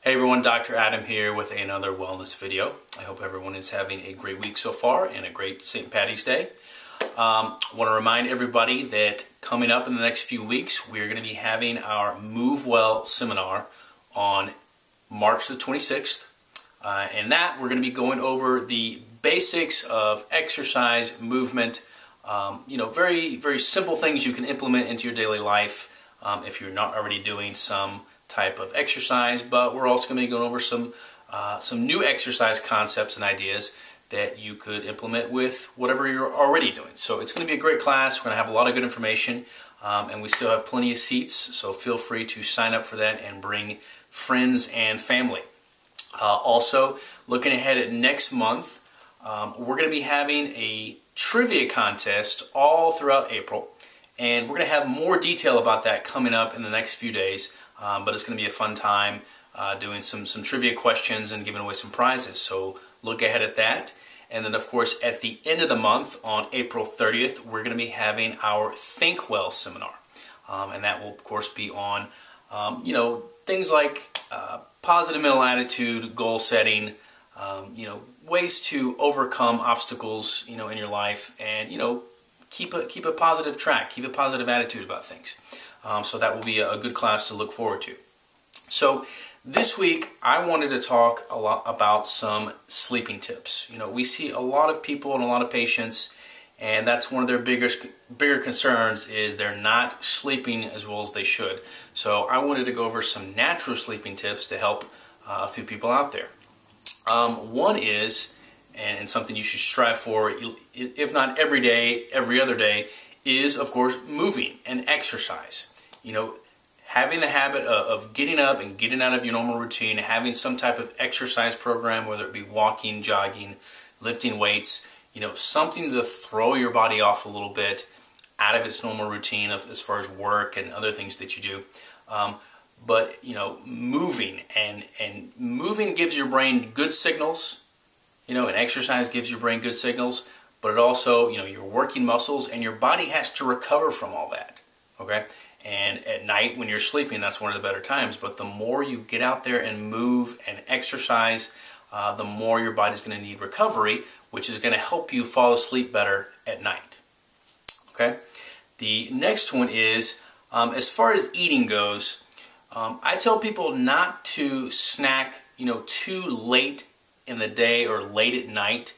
Hey everyone, Dr. Adam here with another wellness video. I hope everyone is having a great week so far and a great St. Patty's Day. I want to remind everybody that coming up in the next few weeks, we're going to be having our Move Well seminar on March the 26th. And that we're going to be going over the basics of exercise, movement, very, very simple things you can implement into your daily life if you're not already doing some type of exercise, but we're also going to be going over some new exercise concepts and ideas that you could implement with whatever you're already doing. So it's going to be a great class. We're going to have a lot of good information, and we still have plenty of seats, so feel free to sign up for that and bring friends and family. Also, looking ahead at next month, we're going to be having a trivia contest all throughout April, and we're going to have more detail about that coming up in the next few days. But it's going to be a fun time doing some trivia questions and giving away some prizes. So look ahead at that. And then, of course, at the end of the month, on April 30th, we're going to be having our Think Well seminar. And that will, of course, be on, things like positive mental attitude, goal setting, ways to overcome obstacles, in your life, and, keep a positive track, keep a positive attitude about things. So that will be a good class to look forward to. So this week I wanted to talk a lot about some sleeping tips. We see a lot of people and a lot of patients, and that's one of their bigger concerns is they're not sleeping as well as they should. So I wanted to go over some natural sleeping tips to help a few people out there. One is, and something you should strive for, if not every day, every other day, is, of course, moving and exercise. Having the habit of getting up and getting out of your normal routine, having some type of exercise program, whether it be walking, jogging, lifting weights, something to throw your body off a little bit out of its normal routine as far as work and other things that you do. But moving and moving gives your brain good signals, and exercise gives your brain good signals. But it also, you're working muscles and your body has to recover from all that, okay? And at night when you're sleeping, that's one of the better times. But the more you get out there and move and exercise, the more your body's going to need recovery, which is going to help you fall asleep better at night, okay? The next one is, as far as eating goes, I tell people not to snack, too late in the day or late at night.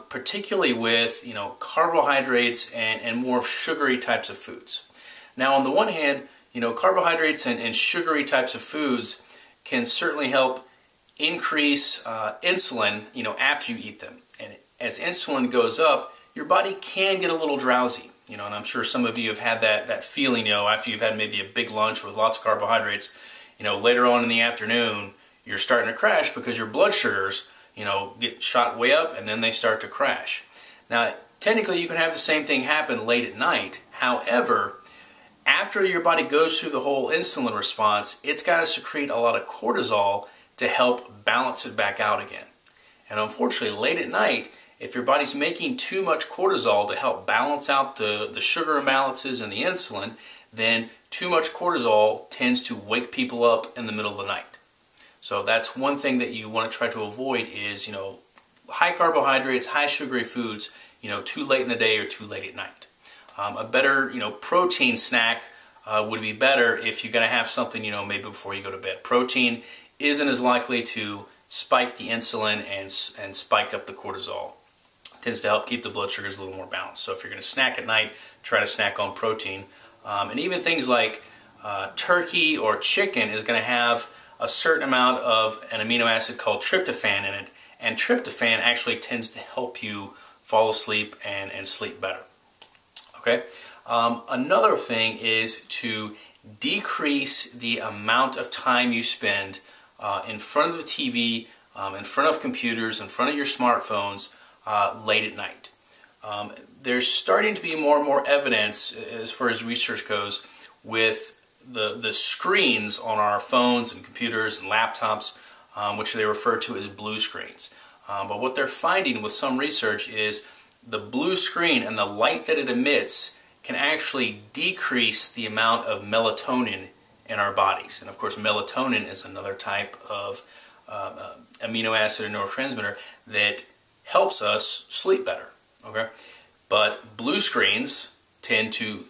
Particularly with carbohydrates and more sugary types of foods. Now, on the one hand, carbohydrates and sugary types of foods can certainly help increase insulin after you eat them. And as insulin goes up, your body can get a little drowsy. And I'm sure some of you have had that feeling. After you've had maybe a big lunch with lots of carbohydrates, later on in the afternoon, you're starting to crash because your blood sugars get shot way up and then they start to crash. Now, technically you can have the same thing happen late at night. However, after your body goes through the whole insulin response, it's got to secrete a lot of cortisol to help balance it back out again. And unfortunately, late at night, if your body's making too much cortisol to help balance out the sugar imbalances and the insulin, then too much cortisol tends to wake people up in the middle of the night. So that's one thing that you want to try to avoid is, high carbohydrates, high sugary foods, too late in the day or too late at night. A better, protein snack would be better if you're going to have something, maybe before you go to bed. Protein isn't as likely to spike the insulin and spike up the cortisol. It tends to help keep the blood sugars a little more balanced. So if you're going to snack at night, try to snack on protein. And even things like turkey or chicken is going to have a certain amount of an amino acid called tryptophan in it, and tryptophan actually tends to help you fall asleep and sleep better. Okay. Another thing is to decrease the amount of time you spend in front of the TV, in front of computers, in front of your smartphones late at night. There's starting to be more and more evidence as far as research goes with the screens on our phones and computers and laptops, which they refer to as blue screens. But what they're finding with some research is the blue screen and the light that it emits can actually decrease the amount of melatonin in our bodies. And of course, melatonin is another type of amino acid or neurotransmitter that helps us sleep better. Okay, but blue screens tend to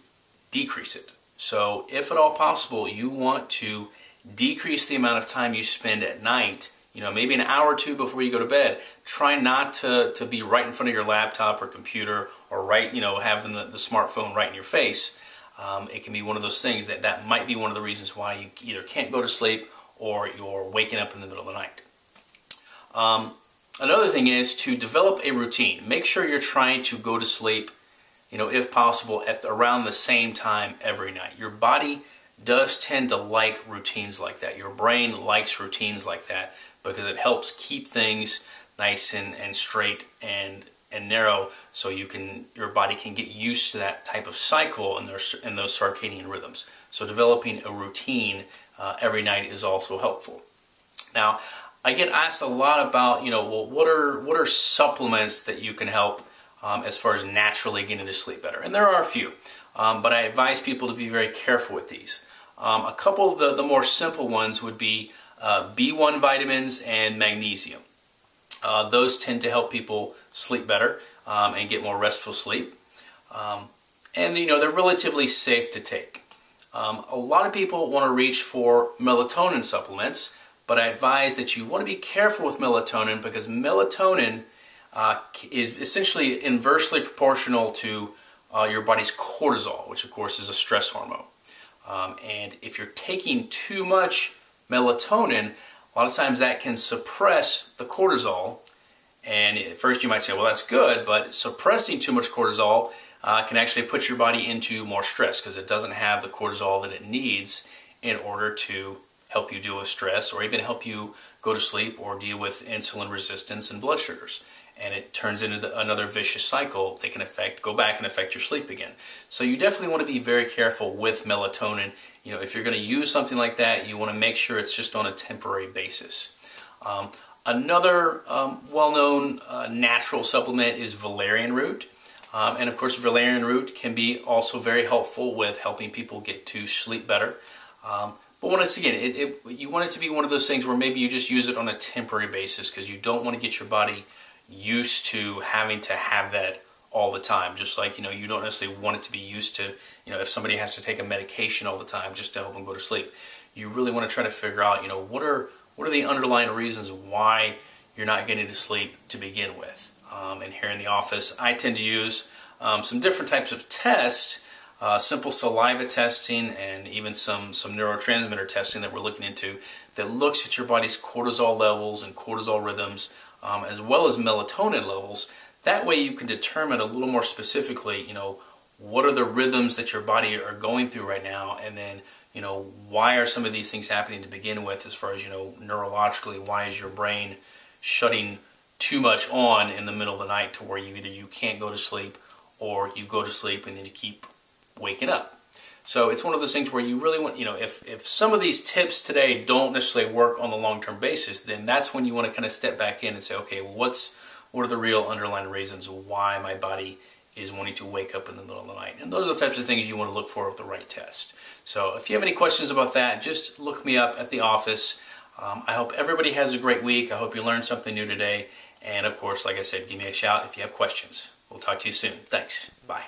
decrease it. So if at all possible, you want to decrease the amount of time you spend at night, maybe an hour or two before you go to bed. Try not to be right in front of your laptop or computer, or having the smartphone right in your face. It can be one of those things that might be one of the reasons why you either can't go to sleep or you're waking up in the middle of the night. Another thing is to develop a routine. Make sure you're trying to go to sleep, if possible, at around the same time every night. Your body does tend to like routines like that. Your brain likes routines like that because it helps keep things nice and straight and narrow, so your body can get used to that type of cycle and those circadian rhythms. So developing a routine every night is also helpful. Now, I get asked a lot about, well, what are supplements that you can help as far as naturally getting to sleep better? And there are a few, but I advise people to be very careful with these. A couple of the more simple ones would be B1 vitamins and magnesium. Those tend to help people sleep better and get more restful sleep. And they're relatively safe to take. A lot of people want to reach for melatonin supplements, but I advise that you want to be careful with melatonin because melatonin is essentially inversely proportional to your body's cortisol, which of course is a stress hormone. And if you're taking too much melatonin, a lot of times that can suppress the cortisol. And at first you might say, well, that's good, but suppressing too much cortisol can actually put your body into more stress because it doesn't have the cortisol that it needs in order to help you deal with stress or even help you go to sleep or deal with insulin resistance and blood sugars. And it turns into another vicious cycle that can go back and affect your sleep again. So you definitely want to be very careful with melatonin. If you're going to use something like that, you want to make sure it's just on a temporary basis. Another well-known natural supplement is valerian root. And of course, valerian root can be also very helpful with helping people get to sleep better. But once again, you want it to be one of those things where maybe you just use it on a temporary basis because you don't want to get your body used to having to have that all the time. Just like, you don't necessarily want it to be used to, if somebody has to take a medication all the time just to help them go to sleep. You really want to try to figure out, what are the underlying reasons why you're not getting to sleep to begin with. And here in the office, I tend to use some different types of tests, simple saliva testing and even some neurotransmitter testing that we're looking into that looks at your body's cortisol levels and cortisol rhythms, as well as melatonin levels. That way you can determine a little more specifically, what are the rhythms that your body are going through right now, and then, why are some of these things happening to begin with as far as, neurologically, why is your brain shutting too much on in the middle of the night to where you can't go to sleep or you go to sleep and then you keep waking up. So it's one of those things where you really want, if some of these tips today don't necessarily work on the long-term basis, then that's when you want to kind of step back in and say, okay, well, what are the real underlying reasons why my body is wanting to wake up in the middle of the night? And those are the types of things you want to look for with the right test. So if you have any questions about that, just look me up at the office. I hope everybody has a great week. I hope you learned something new today. And of course, like I said, give me a shout if you have questions. We'll talk to you soon. Thanks. Bye.